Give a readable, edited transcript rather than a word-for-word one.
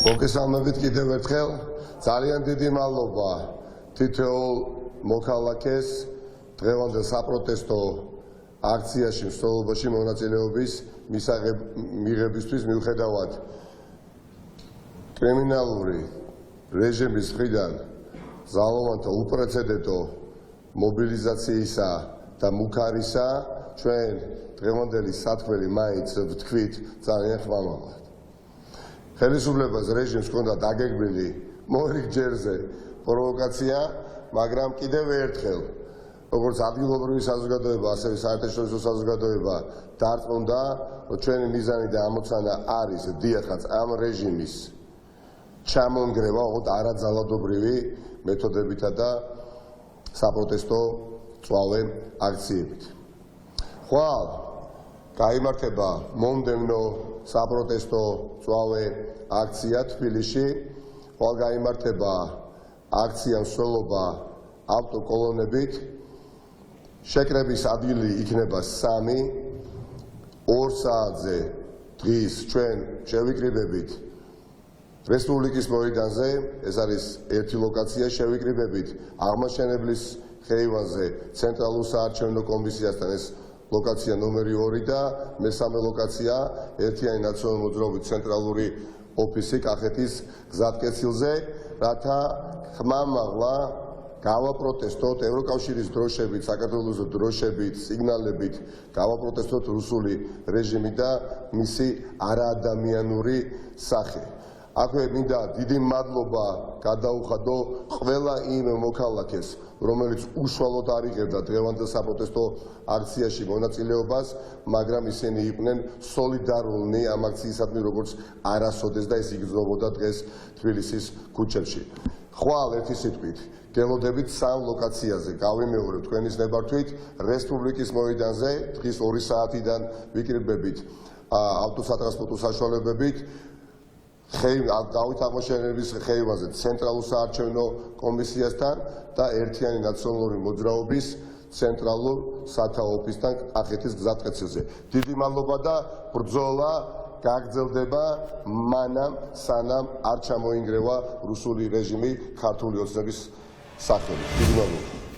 მოგესალმებით კიდევ ერთხელ. ძალიან დიდი მადლობა თითოეულ მოქალაქეს დღევანდელ საპროტესტო აქციაში მსვლელობაში მონაწილეობის მიღებისთვის მიუხედავად კრიმინალური რეჟიმის მხრიდან ძალოვანთა უპრეცედენტო მობილიზაციისა და მუქარისა ჩვენ დღევანდელი სათქმელი მაინც ვთქვით ძალიან ხმამაღლად. ხელისუფლებას რეჟიმს ჰქონდა დაგეგმილი მორიგ ჯერზე პროვოკაცია, მაგრამ კიდევ ერთხელ როგორც ადგილობრივი საზოგადოება, ასევე საერთაშორისო საზოგადოება დარწმუნდა, რომ ჩვენი მიზანი და ამოცანა არის დიახაც ამ რეჟიმის ჩამონგრევა არაძალადობრივი მეთოდებითა და საპროტესტო წვალე აქციებით. ხვალ გაიმართება მომდევნო საპროტესტო წვალე აქცია თბილისში, ხვალ გაიმართება აქცია მსვლელობა ავტოკოლონებით. შეკრების ადგილი იქნება 3, 2 საათზე დღის ჩვენ შევიკრიბებით რესპუბლიკის მოედანზე, ეს არის ერთი ლოკაცია, შევიკრიბებით აღმაშენებლის ხეივანზე ცენტრალურ საარჩევნო კომისიასთან, ეს ლოკაცია ნომერი 2 და მესამე ლოკაცია ერთიანი ნაციონალური მოძრაობის ცენტრალური ოფისი კახეთის გზატკეცილზე, რათა ხმამაღლა გავაპროტესტოთ ევროკავშირის დროშებით, საქართველოს დროშებით, სიგნალებით, გავაპროტესტოთ რუსული რეჟიმი და მისი არაადამიანური სახე. აქვე მინდა დიდი მადლობა გადაუხადო ყველა იმ მოქალაქეს, რომელიც უშუალოდ არიღებდა დღევანდელ საპროტესტო აქციაში მონაწილეობას, მაგრამ ისინი იყვნენ სოლიდარული ამ აქციისადმი, როგორც არასოდეს და ეს იგრძნობოდა დღეს თბილისის ქუჩებში. ხვალ ერთი სიტყვით გელოდებით 3 ლოკაციაზე გავიმეორებ თქვენის ნებართვით რესპუბლიკის მოედანზე დღის 2 საათიდან ვიკრიბებით ავტოსატრანსპორტო საშუალებებით დავით აღმაშენებლის ხეივანზე ცენტრალურ საარჩევნო კომისიასთან და ერთიანი ნაციონალური მოძრაობის ცენტრალურ სათავო ოფისთან კახეთის გზატკეცილზე. დიდი მადლობა და ბრძოლა გაგრძელდება მანამ სანამ არ ჩამოინგრევა რუსული რეჟიმი ქართული ოცნების სახელით. დიდი მადლობა.